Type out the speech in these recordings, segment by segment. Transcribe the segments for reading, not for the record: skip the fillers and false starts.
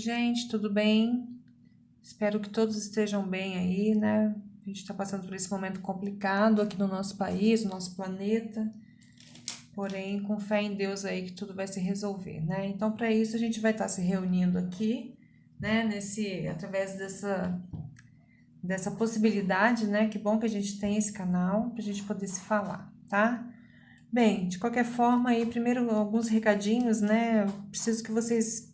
gente, tudo bem? Espero que todos estejam bem aí, né? A gente está passando por esse momento complicado aqui no nosso país, no nosso planeta, porém, com fé em Deus aí que tudo vai se resolver, né? Então, para isso, a gente vai estar se reunindo aqui, né? Através dessa possibilidade, né? Que bom que a gente tem esse canal para a gente poder se falar, tá? Bem, de qualquer forma, aí, primeiro, alguns recadinhos, né? Eu preciso que vocês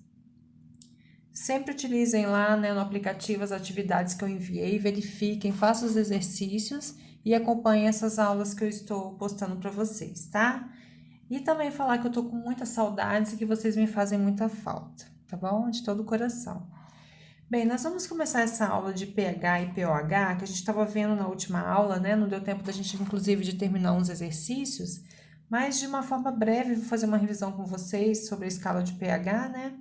sempre utilizem lá, né, no aplicativo as atividades que eu enviei, verifiquem, façam os exercícios e acompanhem essas aulas que eu estou postando para vocês, tá? E também falar que eu tô com muitas saudades e que vocês me fazem muita falta, tá bom? De todo o coração. Bem, nós vamos começar essa aula de pH e pOH, que a gente estava vendo na última aula, né? Não deu tempo da gente, inclusive, de terminar uns exercícios, mas de uma forma breve, vou fazer uma revisão com vocês sobre a escala de pH, né?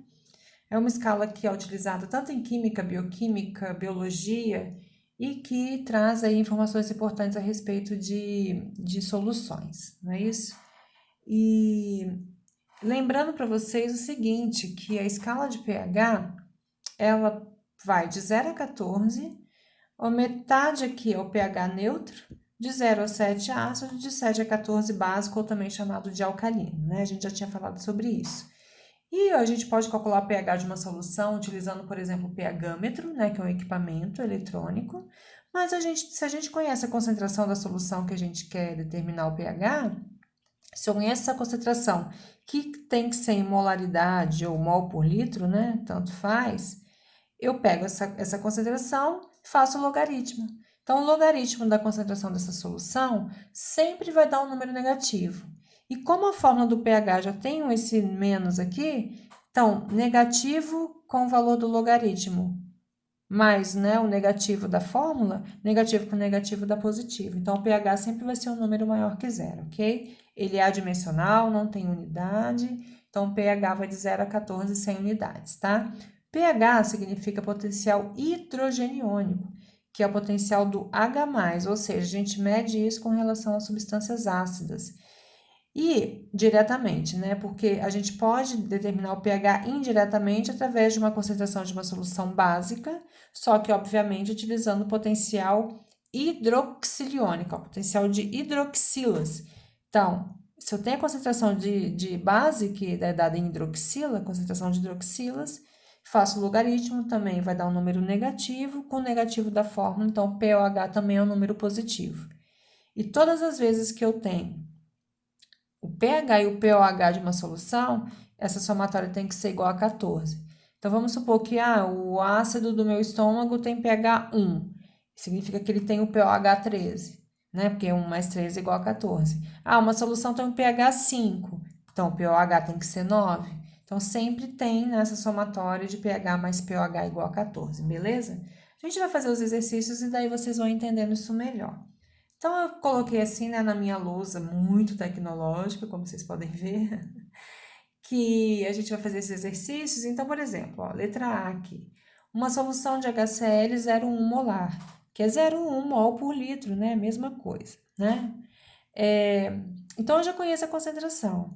É uma escala que é utilizada tanto em química, bioquímica, biologia e que traz aí informações importantes a respeito de soluções, não é isso? E lembrando para vocês o seguinte, que a escala de pH, ela vai de 0 a 14, a metade aqui é o pH neutro, de 0 a 7 ácido, de 7 a 14 básico, ou também chamado de alcalino, né? A gente já tinha falado sobre isso. E a gente pode calcular o pH de uma solução utilizando, por exemplo, o pHmetro, né, que é um equipamento eletrônico. Mas se a gente conhece a concentração da solução que a gente quer determinar o pH, se eu conheço essa concentração, que tem que ser em molaridade ou mol por litro, né, tanto faz, eu pego essa concentração e faço o logaritmo. Então, o logaritmo da concentração dessa solução sempre vai dar um número negativo. E como a fórmula do pH já tem esse menos aqui, então, negativo com o valor do logaritmo, mais, né, o negativo da fórmula, negativo com o negativo dá positivo. Então, o pH sempre vai ser um número maior que zero, ok? Ele é adimensional, não tem unidade, então o pH vai de 0 a 14 sem unidades, tá? pH significa potencial hidrogeniônico, que é o potencial do H+, ou seja, a gente mede isso com relação a substâncias ácidas. E diretamente, né? Porque a gente pode determinar o pH indiretamente através de uma concentração de uma solução básica, só que, obviamente, utilizando o potencial hidroxiliônico, o potencial de hidroxilas. Então, se eu tenho a concentração de base, que é dada em hidroxila, concentração de hidroxilas, faço o logaritmo, também vai dar um número negativo, com o negativo da fórmula, então pOH também é um número positivo. E todas as vezes que eu tenho o pH e o pOH de uma solução, essa somatória tem que ser igual a 14. Então, vamos supor que o ácido do meu estômago tem pH 1. Significa que ele tem o pOH 13, né? Porque 1 mais 13 é igual a 14. Uma solução tem um pH 5. Então, o pOH tem que ser 9. Então, sempre tem nessa somatória de pH mais pOH igual a 14, beleza? A gente vai fazer os exercícios e daí vocês vão entendendo isso melhor. Então, eu coloquei assim, né, na minha lousa, muito tecnológica, como vocês podem ver, que a gente vai fazer esses exercícios. Então, por exemplo, ó, letra A aqui, uma solução de HCl 0,1 molar, que é 0,1 mol por litro, né, mesma coisa, né? Então, eu já conheço a concentração.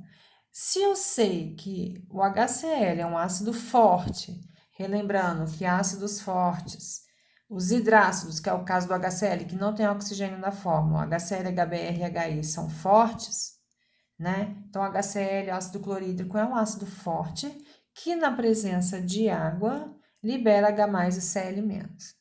Se eu sei que o HCl é um ácido forte, relembrando que ácidos fortes, os hidrácidos, que é o caso do HCl, que não tem oxigênio na fórmula, HCl, HBr e HI são fortes, né? Então, HCl, ácido clorídrico, é um ácido forte que, na presença de água, libera H+ e Cl-,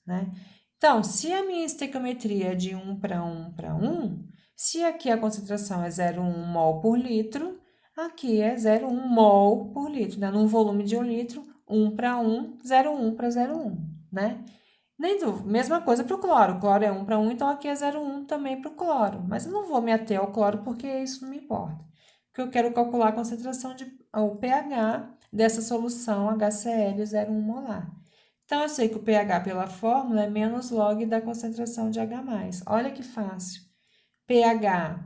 né? Então, se a minha estequiometria é de 1 para 1 para 1, se aqui a concentração é 0,1 mol por litro, aqui é 0,1 mol por litro, né? Num volume de 1 litro, 1 para 1, 0,1 para 0,1, né? Nem dúvida, mesma coisa para o cloro. O cloro é 1 para 1, então aqui é 0,1 também para o cloro. Mas eu não vou me ater ao cloro porque isso não me importa. Porque eu quero calcular a concentração o pH dessa solução HCl 0,1 molar. Então, eu sei que o pH pela fórmula é menos log da concentração de H+. Olha que fácil. pH,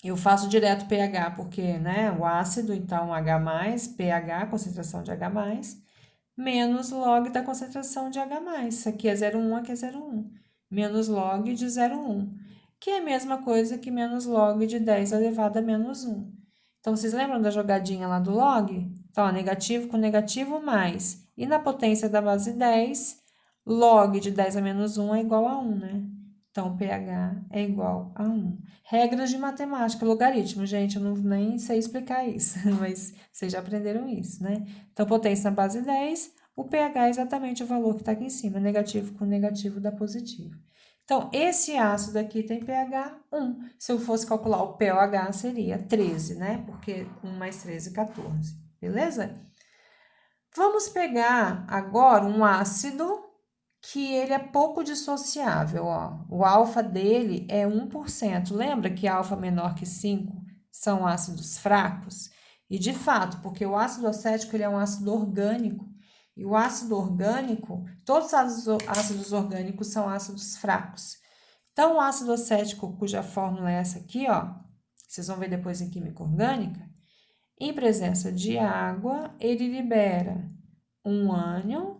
eu faço direto pH porque, né, o ácido, então H+, pH, concentração de H+, menos log da concentração de H+. Isso aqui é 0,1, aqui é 0,1. Menos log de 0,1, que é a mesma coisa que menos log de 10 elevado a menos 1. Então, vocês lembram da jogadinha lá do log? Então, ó, negativo com negativo mais. E na potência da base 10, log de 10 a menos 1 é igual a 1, né? Então, pH é igual a 1. Regras de matemática, logaritmo, gente, eu não nem sei explicar isso, mas vocês já aprenderam isso, né? Então, potência na base 10, o pH é exatamente o valor que está aqui em cima, negativo com negativo dá positivo. Então, esse ácido aqui tem pH 1. Se eu fosse calcular o pOH, seria 13, né? Porque 1 mais 13, 14. Beleza? Vamos pegar agora um ácido que ele é pouco dissociável, ó. O alfa dele é 1%. Lembra que alfa menor que 5 são ácidos fracos? E de fato, porque o ácido acético ele é um ácido orgânico. E o ácido orgânico, todos os ácidos orgânicos são ácidos fracos. Então, o ácido acético, cuja fórmula é essa aqui, ó, vocês vão ver depois em química orgânica, em presença de água, ele libera um ânion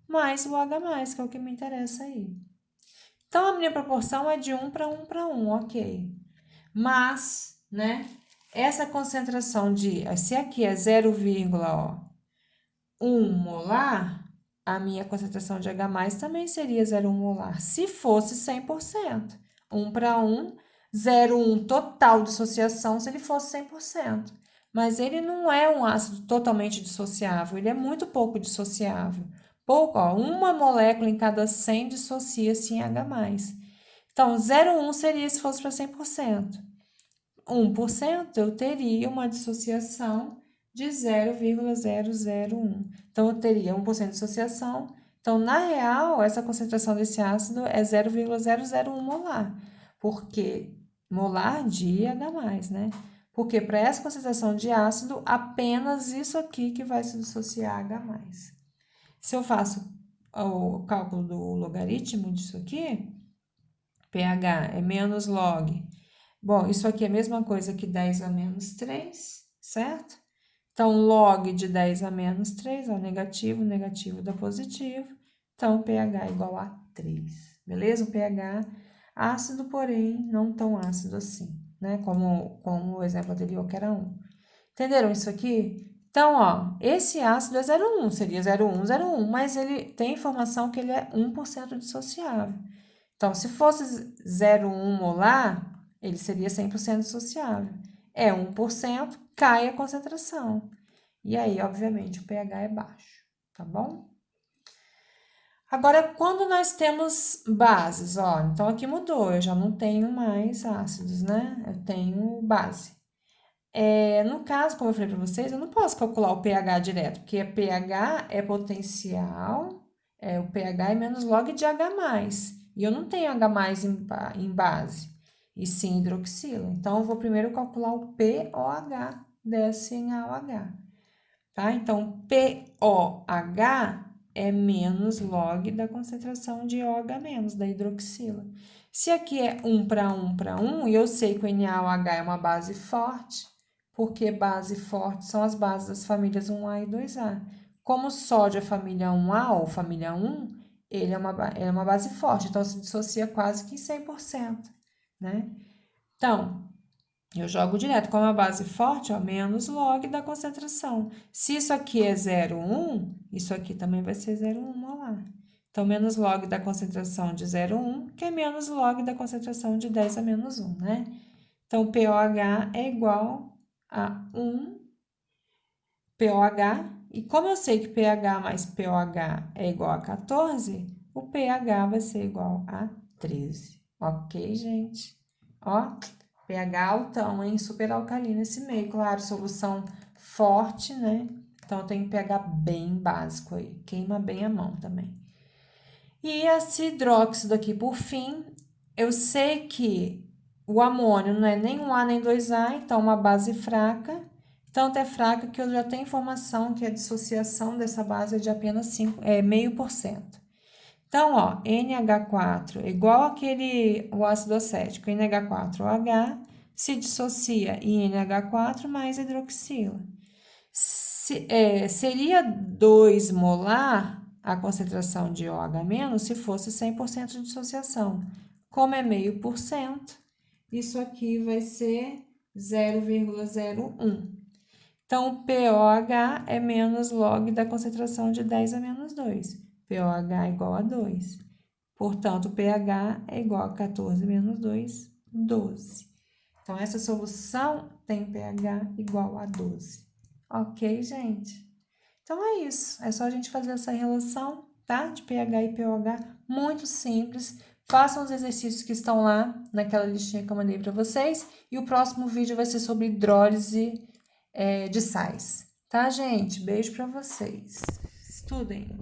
mais o H+, que é o que me interessa aí. Então, a minha proporção é de 1 para 1 para 1, ok. Mas, né, essa concentração de, se aqui é 0,1 molar, a minha concentração de H+, também seria 0,1 molar, se fosse 100%. 1 para 1, 0,1 total dissociação se ele fosse 100%. Mas ele não é um ácido totalmente dissociável, ele é muito pouco dissociável. Pouco, ó, uma molécula em cada 100 dissocia-se em H+. Então, 0,1 seria se fosse para 100%. 1% eu teria uma dissociação de 0,001. Então, eu teria 1% de dissociação. Então, na real, essa concentração desse ácido é 0,001 molar, porque molar de H+, né? Porque para essa concentração de ácido, apenas isso aqui que vai se dissociar H+. Se eu faço o cálculo do logaritmo disso aqui, pH é menos log. Bom, isso aqui é a mesma coisa que 10 a menos 3, certo? Então, log de 10 a menos 3, ó, negativo, negativo dá positivo. Então, pH é igual a 3, beleza? O pH ácido, porém, não tão ácido assim, né? Como o exemplo anterior, que era 1. Entenderam isso aqui? Então, ó, esse ácido é 0,1, seria 0,1, 0,1, mas ele tem informação que ele é 1% dissociável. Então, se fosse 0,1 molar, ele seria 100% dissociável. É 1%, cai a concentração. E aí, obviamente, o pH é baixo, tá bom? Agora, quando nós temos bases, ó, então aqui mudou, eu já não tenho mais ácidos, né? Eu tenho base. No caso, como eu falei para vocês, eu não posso calcular o pH direto, porque pH é potencial, o pH é menos log de H+. E eu não tenho H+ em base, e sim hidroxila. Então, eu vou primeiro calcular o pOH desse em AOH. Tá? Então, pOH é menos log da concentração de OH-, da hidroxila. Se aqui é 1 para 1 para 1, e eu sei que o NaOH é uma base forte, porque base forte são as bases das famílias 1A e 2A. Como o sódio é família 1A ou família 1, ele é uma base forte, então se dissocia quase que em 100%, né? Então, eu jogo direto com uma base forte, ó, menos log da concentração. Se isso aqui é 0,1, isso aqui também vai ser 0,1 molar. Então, menos log da concentração de 0,1, que é menos log da concentração de 10 a menos 1, né? Então, pOH é igual a 1 pOH. E como eu sei que pH mais pOH é igual a 14, o pH vai ser igual a 13. Ok, gente? Ó, pH altão, hein? Super alcalino esse meio. Claro, solução forte, né? Então, tem pH bem básico aí. Queima bem a mão também. E esse hidróxido aqui, por fim, eu sei que o amônio não é nem 1A nem 2A, então uma base fraca. Tanto é fraca que eu já tenho informação que a dissociação dessa base é de apenas 0,5%. Então, ó, NH4 igual o ácido acético, NH4OH, se dissocia em NH4 mais hidroxila. Seria 2 molar a concentração de OH- se fosse 100% de dissociação. Como é 0,5%, isso aqui vai ser 0,01. Então, POH é menos log da concentração de 10 a menos 2. POH é igual a 2. Portanto, pH é igual a 14 menos 2, 12. Então, essa solução tem pH igual a 12. Ok, gente? Então, é isso. É só a gente fazer essa relação, tá? De pH e pOH, muito simples. Façam os exercícios que estão lá naquela listinha que eu mandei para vocês. E o próximo vídeo vai ser sobre hidrólise de sais. Tá, gente? Beijo para vocês. Estudem!